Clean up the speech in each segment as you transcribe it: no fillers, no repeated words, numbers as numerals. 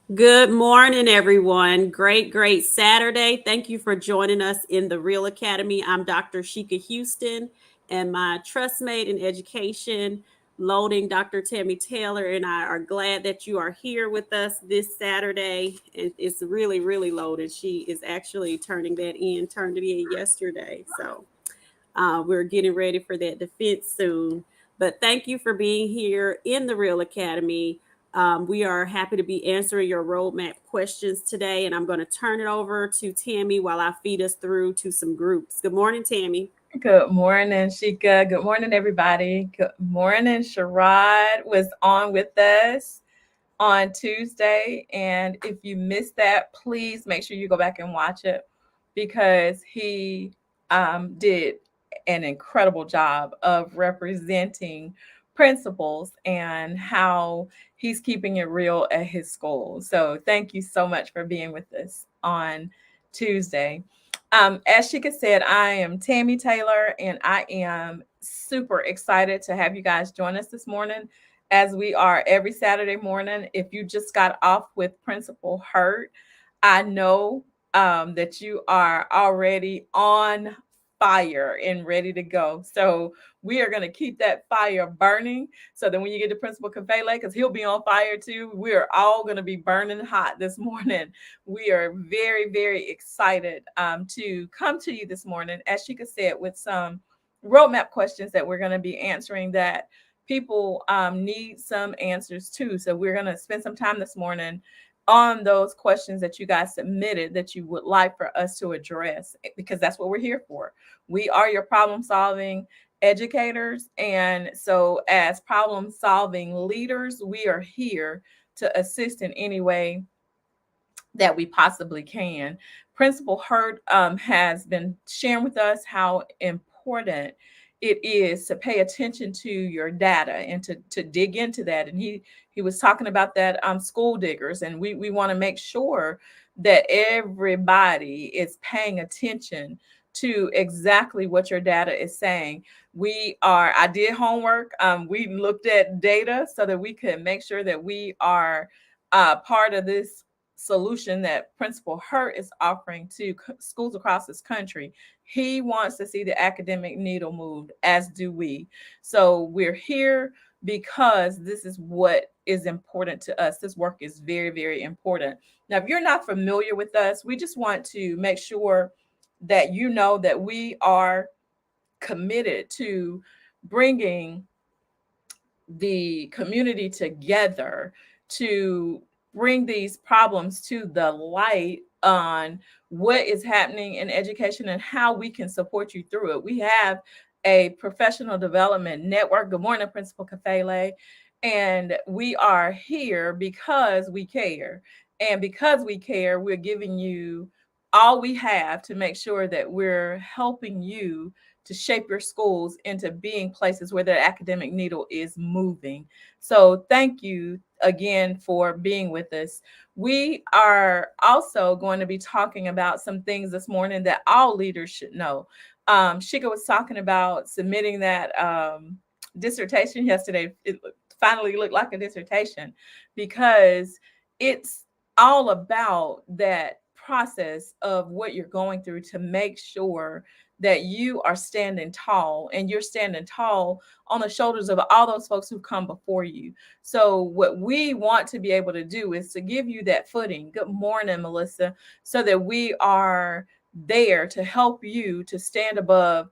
Good morning, everyone. Great Saturday. Thank you for joining us in the R.E.A.L Academy. I'm Dr. Sheikah Houston, and my trustmate in education, loading Dr. Tammy Taylor, and I are glad that you are here with us this Saturday. It's really loaded. She is actually turned it in yesterday. So we're getting ready for that defense soon. But thank you for being here in the R.E.A.L Academy. We are happy to be answering your roadmap questions today, and I'm going to turn it over to Tammy while I feed us through to some groups. Good morning, Tammy. Good morning, Shika. Good morning, everybody. Good morning. Sherrod was on with us on Tuesday. And if you missed that, please make sure you go back and watch it because he did an incredible job of representing principals and how he's keeping it real at his school. So thank you so much for being with us on Tuesday. As Shika said, I am Tammy Taylor, and I am super excited to have you guys join us this morning, as we are every Saturday morning. If you just got off with Principal Hurt, I know that you are already on fire and ready to go. So we are going to keep that fire burning so that when you get to Principal Kafele, because he'll be on fire too, we are all going to be burning hot this morning. We are very excited to come to you this morning, as Shika said, with some roadmap questions that we're going to be answering that people need some answers too. So we're going to spend some time this morning on those questions that you guys submitted that you would like for us to address, because that's what we're here for. We are your problem solving educators. And so as problem solving leaders, we are here to assist in any way that we possibly can. Principal Hurt has been sharing with us how important it is to pay attention to your data and to dig into that. And he was talking about that school diggers, and we want to make sure that everybody is paying attention to exactly what your data is saying. I did homework. We looked at data so that we could make sure that we are part of this solution that Principal Hurt is offering to schools across this country. He wants to see the academic needle moved, as do we. So we're here because this is what is important to us. This work is very important. Now, if you're not familiar with us, we just want to make sure that you know that we are committed to bringing the community together to bring these problems to the light on what is happening in education and how we can support you through it. We have a professional development network. Good morning, Principal Kafele. And we are here because we care. And because we care, we're giving you all we have to make sure that we're helping you to shape your schools into being places where the academic needle is moving. So thank you again for being with us. We are also going to be talking about some things this morning that all leaders should know. Shika was talking about submitting that dissertation yesterday. It finally looked like a dissertation because it's all about that process of what you're going through to make sure that you are standing tall, and you're standing tall on the shoulders of all those folks who come before you. So what we want to be able to do is to give you that footing. Good morning, Melissa, so that we are there to help you to stand above,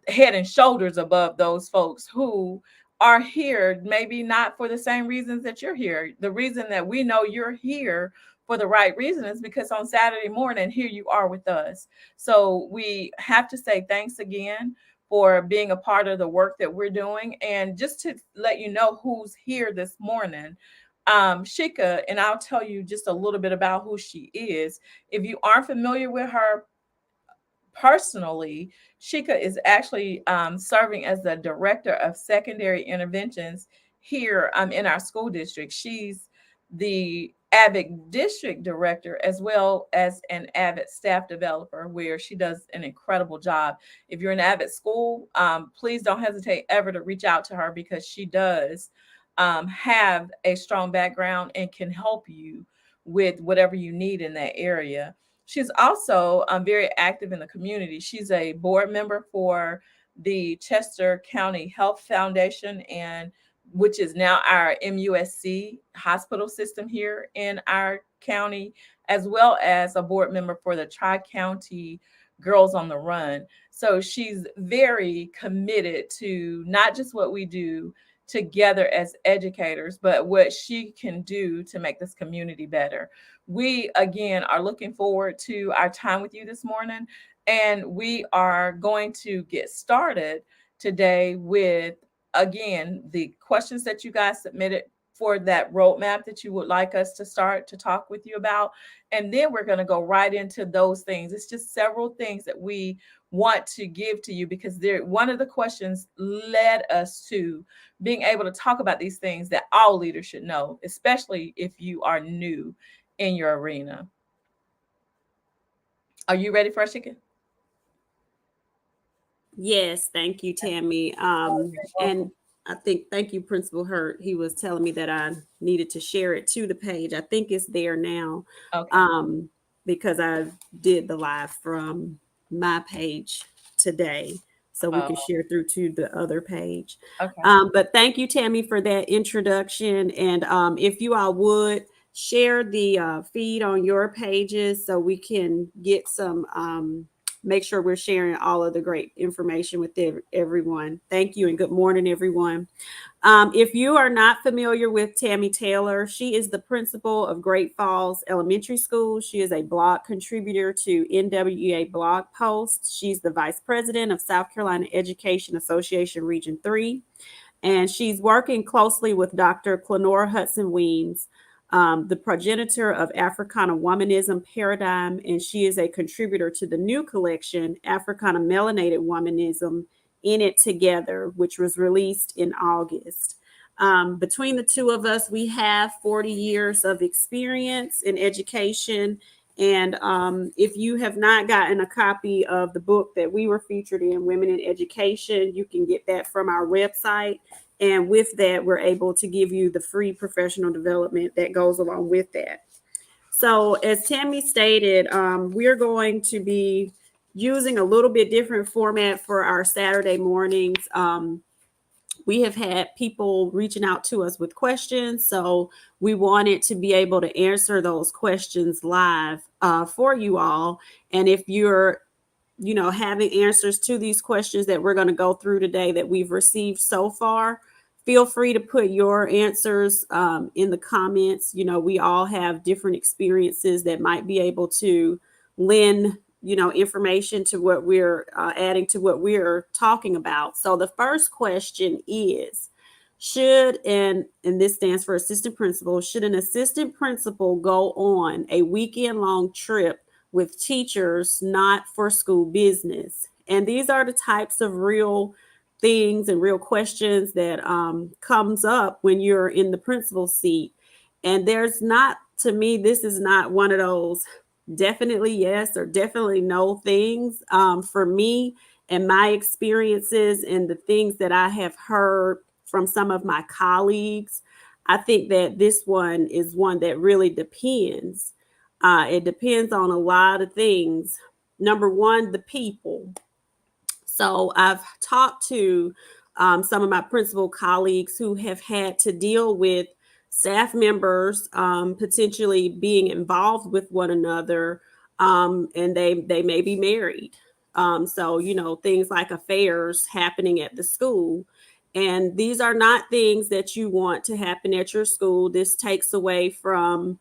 head and shoulders above those folks who are here, maybe not for the same reasons that you're here. The reason that we know you're here for the right reason is because on Saturday morning, here you are with us. So we have to say thanks again for being a part of the work that we're doing. And just to let you know who's here this morning, Shika, and I'll tell you just a little bit about who she is. If you aren't familiar with her personally, Shika is actually serving as the director of secondary interventions here in our school district. She's the AVIC district director as well as an AVIC staff developer, where she does an incredible job. If you're in AVIC school, please don't hesitate ever to reach out to her, because she does have a strong background and can help you with whatever you need in that area. She's also very active in the community. She's a board member for the Chester County Health Foundation, and which is now our MUSC hospital system here in our county, as well as a board member for the Tri-County Girls on the Run. So she's very committed to not just what we do together as educators, but what she can do to make this community better. We, again, are looking forward to our time with you this morning, and we are going to get started today with, again, the questions that you guys submitted for that roadmap that you would like us to start to talk with you about. And then we're going to go right into those things. It's just several things that we want to give to you, because one of the questions led us to being able to talk about these things that all leaders should know, especially if you are new in your arena. Are you ready for us, Chicken? Yes, thank you, Tammy. And I think, thank you, Principal Hurt. He was telling me that I needed to share it to the page. I think it's there now, Okay. because I did the live from my page today, so we can share through to the other page. Okay. But thank you, Tammy, for that introduction. And if you all would share the feed on your pages so we can get some. Make sure we're sharing all of the great information with everyone. Thank you and good morning, everyone. If you are not familiar with Tammy Taylor, she is the principal of Great Falls Elementary School. She is a blog contributor to NWEA blog posts. She's the vice president of South Carolina Education Association Region 3. And she's working closely with Dr. Clenora Hudson Weems, the progenitor of Africana Womanism Paradigm, and she is a contributor to the new collection, Africana Melanated Womanism, In It Together, which was released in August. Between the two of us, we have 40 years of experience in education. And if you have not gotten a copy of the book that we were featured in, Women in Education, you can get that from our website. And with that, we're able to give you the free professional development that goes along with that. So as Tammy stated, we're going to be using a little bit different format for our Saturday mornings. We have had people reaching out to us with questions, so we wanted to be able to answer those questions live for you all. And if you're having answers to these questions that we're going to go through today that we've received so far, feel free to put your answers in the comments. We all have different experiences that might be able to lend information to what we're adding to what we're talking about. So the first question is, and this stands for assistant principal, should an assistant principal go on a weekend long trip with teachers not for school business? And these are the types of real things and real questions that comes up when you're in the principal seat. And to me, this is not one of those definitely yes or definitely no things. For me and my experiences and the things that I have heard from some of my colleagues, I think that this one is one that really depends. It depends on a lot of things. Number one, the people. So I've talked to some of my principal colleagues who have had to deal with staff members potentially being involved with one another, and they may be married. So, things like affairs happening at the school. And these are not things that you want to happen at your school. This takes away from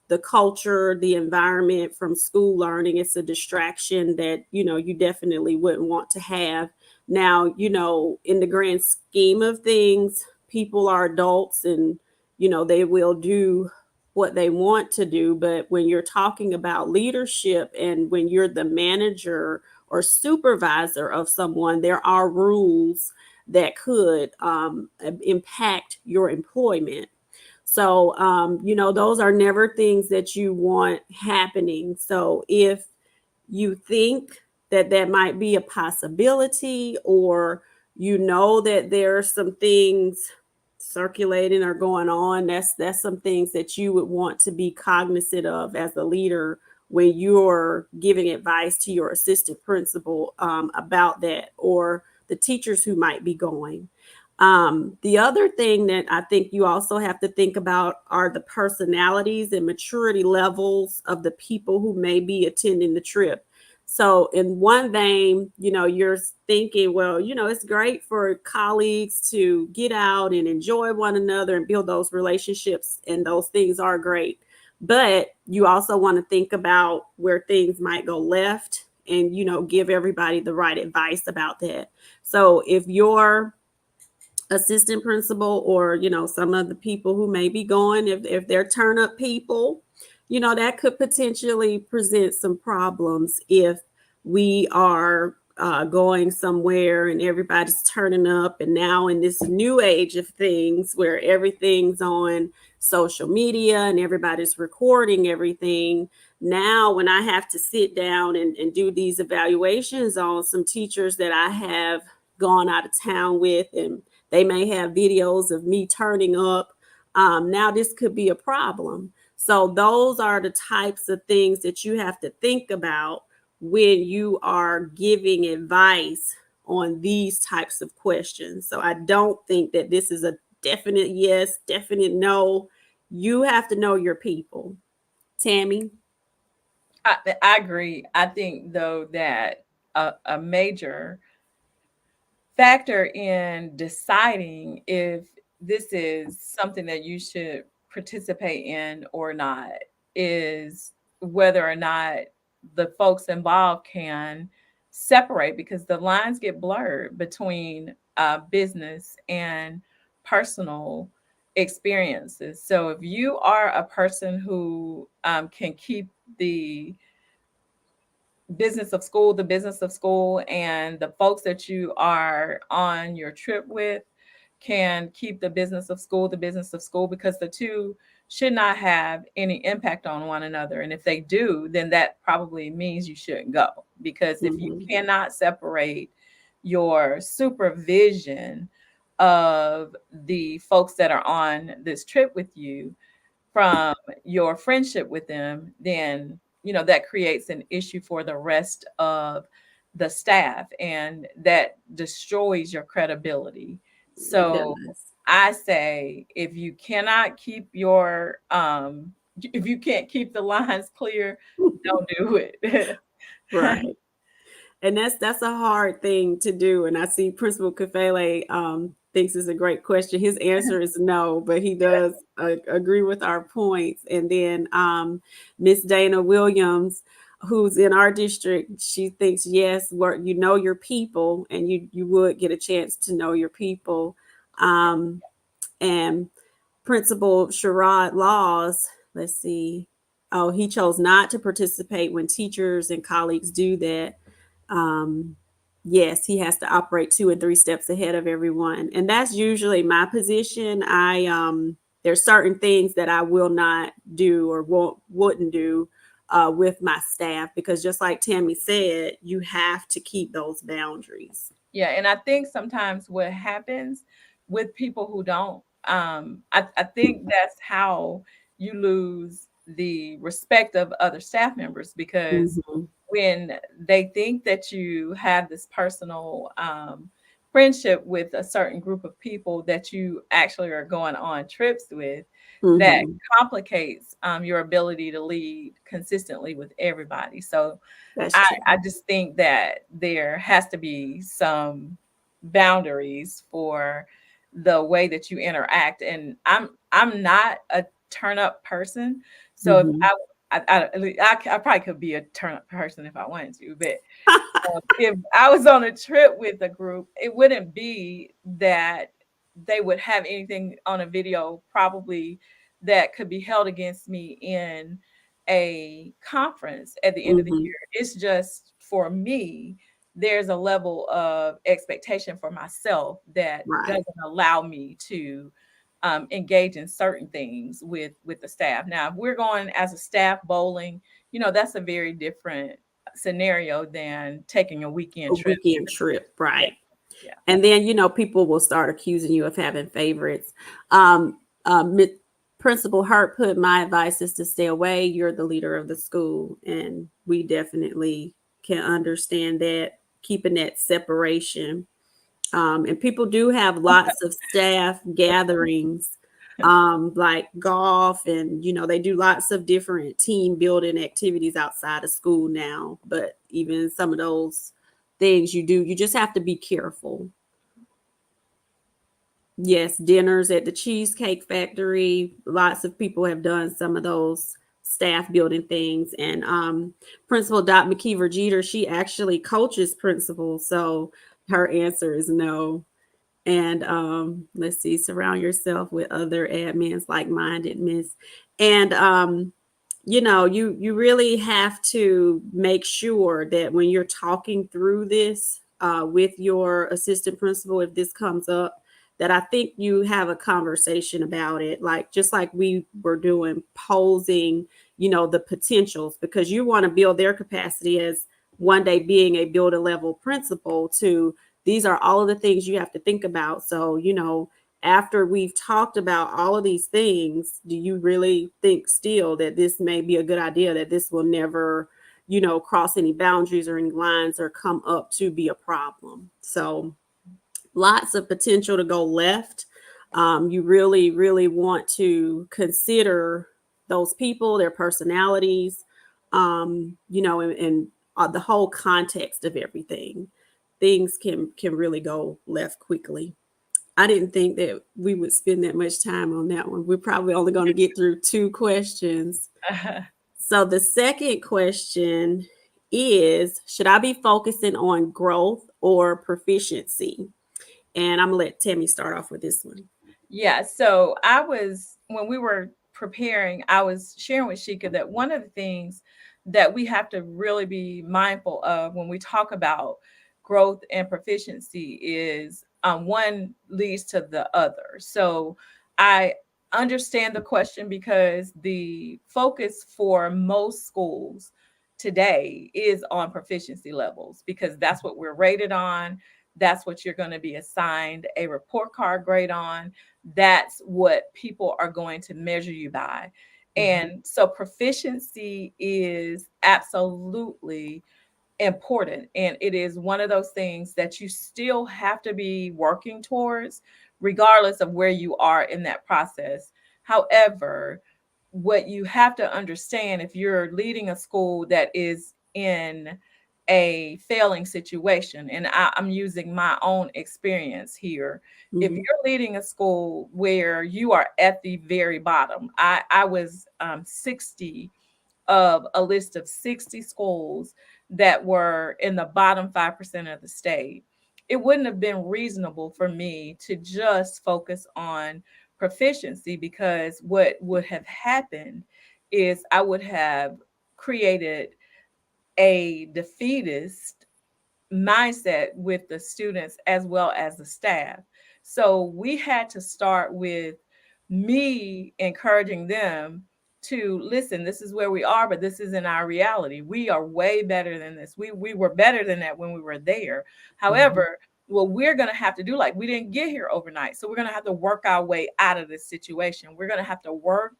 the culture, the environment from school learning. It's a distraction that, you definitely wouldn't want to have. Now, in the grand scheme of things, people are adults and, they will do what they want to do. But when you're talking about leadership and when you're the manager or supervisor of someone, there are rules that could impact your employment. So, those are never things that you want happening. So if you think that might be a possibility, or that there are some things, circulating or going on, that's some things that you would want to be cognizant of as a leader when you're giving advice to your assistant principal about that, or the teachers who might be going. The other thing that I think you also have to think about are the personalities and maturity levels of the people who may be attending the trip. So, in one vein, you're thinking, well, it's great for colleagues to get out and enjoy one another and build those relationships, and those things are great. But you also want to think about where things might go left and, give everybody the right advice about that. So, if you're assistant principal, or some of the people who may be going, if they're turn up people, that could potentially present some problems if we are going somewhere and everybody's turning up, and now in this new age of things where everything's on social media and everybody's recording everything. Now when I have to sit down and do these evaluations on some teachers that I have gone out of town with, and they may have videos of me turning up. Now, this could be a problem. So, those are the types of things that you have to think about when you are giving advice on these types of questions. So, I don't think that this is a definite yes, definite no. You have to know your people. Tammy? I agree. I think, though, that a major factor in deciding if this is something that you should participate in or not is whether or not the folks involved can separate, because the lines get blurred between business and personal experiences. So if you are a person who can keep the the business of school, and the folks that you are on your trip with can keep the business of school, the business of school, because the two should not have any impact on one another. And if they do, then that probably means you shouldn't go. Because if you Mm-hmm. cannot separate your supervision of the folks that are on this trip with you from your friendship with them, then that creates an issue for the rest of the staff, and that destroys your credibility. It So does. I say, if you cannot keep your if you can't keep the lines clear, don't do it. Right. And that's a hard thing to do. And I see Principal Kafele thinks it's a great question. His answer is no, but he does agree with our points. And then Miss Dana Williams, who's in our district, she thinks yes, you know your people, and you would get a chance to know your people. And Principal Sherrod Laws, let's see. Oh, he chose not to participate when teachers and colleagues do that. um, yes, he has to operate 2 and 3 steps ahead of everyone, and that's usually my position. There's certain things that I will not do or wouldn't do with my staff, because just like Tammy said, you have to keep those boundaries. Yeah, and I think sometimes what happens with people who don't, I think that's how you lose the respect of other staff members, because Hmm. when they think that you have this personal friendship with a certain group of people that you actually are going on trips with, that Hmm. complicates your ability to lead consistently with everybody. So That's I true. just think that there has to be some boundaries for the way that you interact. And I'm not a turn up person, so if Hmm. I probably could be a turn up person if I wanted to, but if I was on a trip with a group, it wouldn't be that they would have anything on a video probably that could be held against me in a conference at the end of the Hmm. year. It's just for me, there's a level of expectation for myself that Right. doesn't allow me to engage in certain things with the staff. Now, if we're going as a staff bowling, that's a very different scenario than taking a A weekend trip. weekend trip, Yeah. right? Yeah. And then, people will start accusing you of having favorites. Um, Principal Hurt put, my advice is to stay away. You're the leader of the school. And we definitely can understand that, keeping that separation. And people do have lots of staff gatherings, like golf, and they do lots of different team building activities outside of school now. But even some of those things you just have to be careful. Yes, dinners at the Cheesecake Factory. Lots of people have done some of those staff building things. And Principal Dot McKeever Jeter, she actually coaches principals, so her answer is no. And let's see, surround yourself with other admins like-minded, miss. And you really have to make sure that when you're talking through this with your assistant principal, if this comes up, that I think you have a conversation about it, like just like we were doing, posing, the potentials, because you want to build their capacity as one day being a builder level principal. To these are all of the things you have to think about. So, after we've talked about all of these things, do you really think still that this may be a good idea, that this will never, cross any boundaries or any lines or come up to be a problem? So, lots of potential to go left. You really, really want to consider those people, their personalities, and the whole context of everything. Things can really go left quickly. I didn't think that we would spend that much time on that one. We're probably only going to get through two questions. So the second question is, should I be focusing on growth or proficiency? And I'm going to let Tammy start off with this one. Yeah, so when we were preparing, I was sharing with Sheikah that one of the things that we have to really be mindful of when we talk about growth and proficiency is one leads to the other. So I understand the question because the focus for most schools today is on proficiency levels because that's what we're rated on. That's what you're going to be assigned a report card grade on. That's what people are going to measure you by. And so proficiency is absolutely important. And it is one of those things that you still have to be working towards, regardless of where you are in that process. However, what you have to understand if you're leading a school that is in a failing situation, and I'm using my own experience here. If Mm-hmm. you're leading a school where you are at the very bottom, I was 60 of a list of 60 schools that were in the bottom 5% of the state. It wouldn't have been reasonable for me to just focus on proficiency because what would have happened is I would have created a defeatist mindset with the students as well as the staff. So we had to start with me encouraging them to listen, this is where we are, but this isn't our reality. We are way better than this. We were better than that when we were there. However, what we're going to have to do, like we didn't get here overnight. So we're going to have to work our way out of this situation. We're going to have to work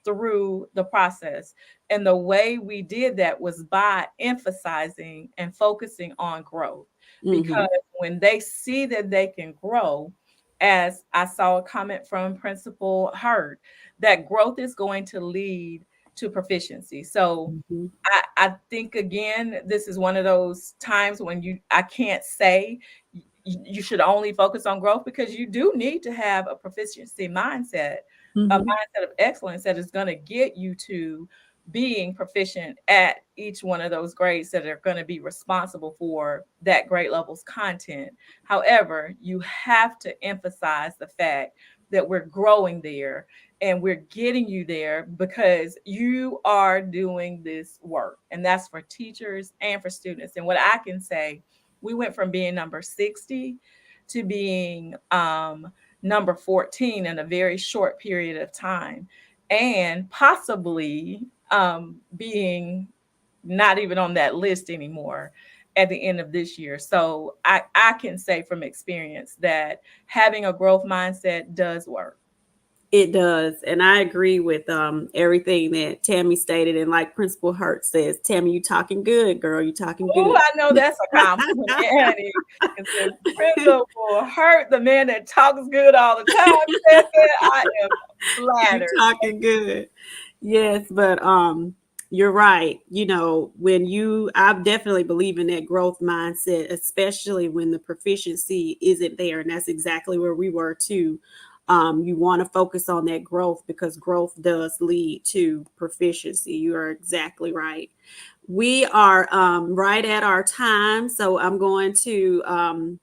through the process. And the way we did that was by emphasizing and focusing on growth. Mm-hmm. Because when they see that they can grow, as I saw a comment from Principal Hurt, that growth is going to lead to proficiency. So Mm-hmm. I think again, this is one of those times when I can't say you should only focus on growth because you do need to have a proficiency mindset, a Mm-hmm. mindset of excellence that is going to get you to being proficient at each one of those grades that are going to be responsible for that grade level's content. However, you have to emphasize the fact that we're growing there and we're getting you there because you are doing this work. And that's for teachers and for students. And what I can say, we went from being number 60 to being number 14 in a very short period of time, and possibly being not even on that list anymore. at the end of this year. So I can say from experience that having a growth mindset does work. It does. And I agree with everything that Tammy stated. And like Principal Hurt says, Tammy, you talking good, girl. You talking Oh, good. I know that's a compliment, Annie. It says Principal Hurt, the man that talks good all the time, said that. I am You flattered. talking good. Yes, but you're right. You know, I definitely believe in that growth mindset, especially when the proficiency isn't there. And that's exactly where we were too. You want to focus on that growth because growth does lead to proficiency. You are exactly right. We are right at our time. So I'm going to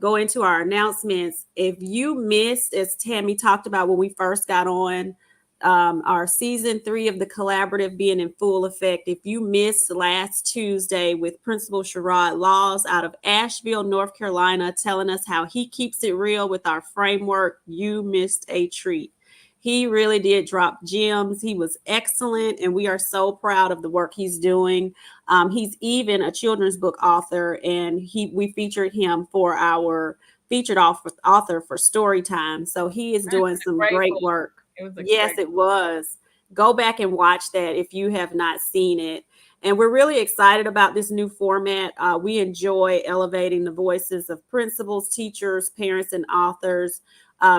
go into our announcements. If you missed, as Tammy talked about when we first got on, our season 3 of the collaborative being in full effect. If you missed last Tuesday with Principal Sherrod Laws out of Asheville, North Carolina, telling us how he keeps it real with our framework, you missed a treat. He really did drop gems. He was excellent, and we are so proud of the work he's doing. He's even a children's book author, and we featured him for our featured author for story time. So he is It doing was a some great great book. work. It was a Yes, great it was. Go back and watch that if you have not seen it. And we're really excited about this new format. We enjoy elevating the voices of principals, teachers, parents, and authors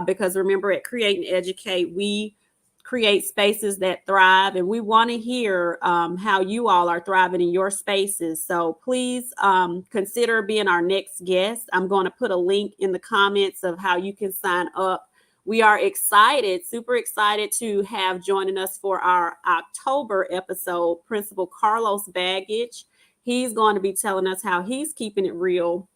because remember, at Create and Educate, we create spaces that thrive, and we want to hear how you all are thriving in your spaces. So please consider being our next guest. I'm going to put a link in the comments of how you can sign up. We are excited, super excited to have joining us for our October episode, Principal Carlos Baggage. He's going to be telling us how he's keeping it real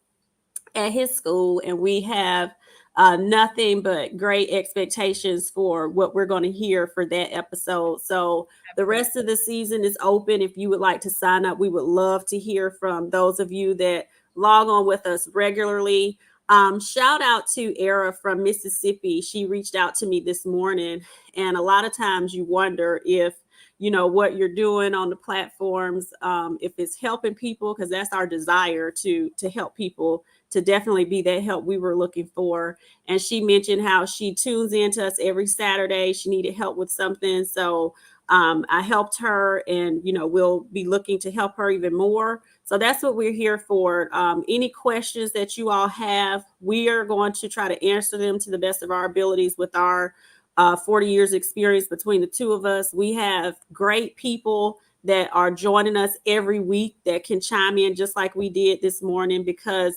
at his school, and we have nothing but great expectations for what we're going to hear for that episode. So the Absolutely. rest of the season is open. If you would like to sign up, we would love to hear from those of you that log on with us regularly. Shout out to Era from Mississippi. She reached out to me this morning, and a lot of times you wonder if what you're doing on the platforms, if it's helping people, because that's our desire to help people, to definitely be that help we were looking for. And she mentioned how she tunes into us every Saturday. She needed help with something, so I helped her, and we'll be looking to help her even more. So that's what we're here for. Any questions that you all have, we are going to try to answer them to the best of our abilities with our 40 years experience between the two of us. We have great people that are joining us every week that can chime in just like we did this morning, because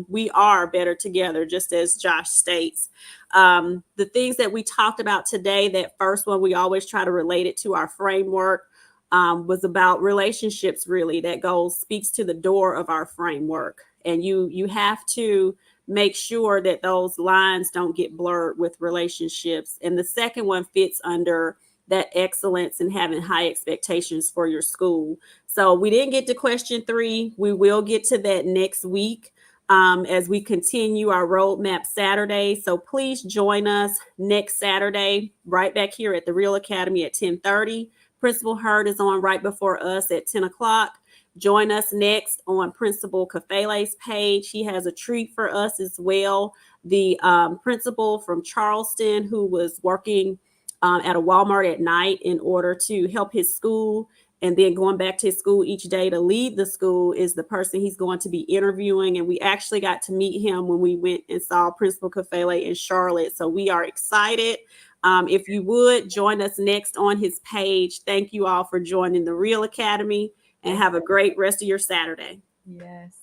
we are better together, just as Josh states. The things that we talked about today, that first one, we always try to relate it to our framework, was about relationships. Really, that speaks to the door of our framework, and you have to make sure that those lines don't get blurred with relationships. And the second one fits under that excellence and having high expectations for your school. So we didn't get to question 3. We will get to that next week as we continue our roadmap Saturday. So please join us next Saturday, right back here at the R.E.A.L Academy at 10:30. Principal Hurt is on right before us at 10 o'clock. Join us next on Principal Kafele's page. He has a treat for us as well. The principal from Charleston, who was working at a Walmart at night in order to help his school, and then going back to his school each day to lead the school, is the person he's going to be interviewing. And we actually got to meet him when we went and saw Principal Kafele in Charlotte. So we are excited. If you would join us next on his page. Thank you all for joining the R.E.A.L Academy, and have a great rest of your Saturday. Yes.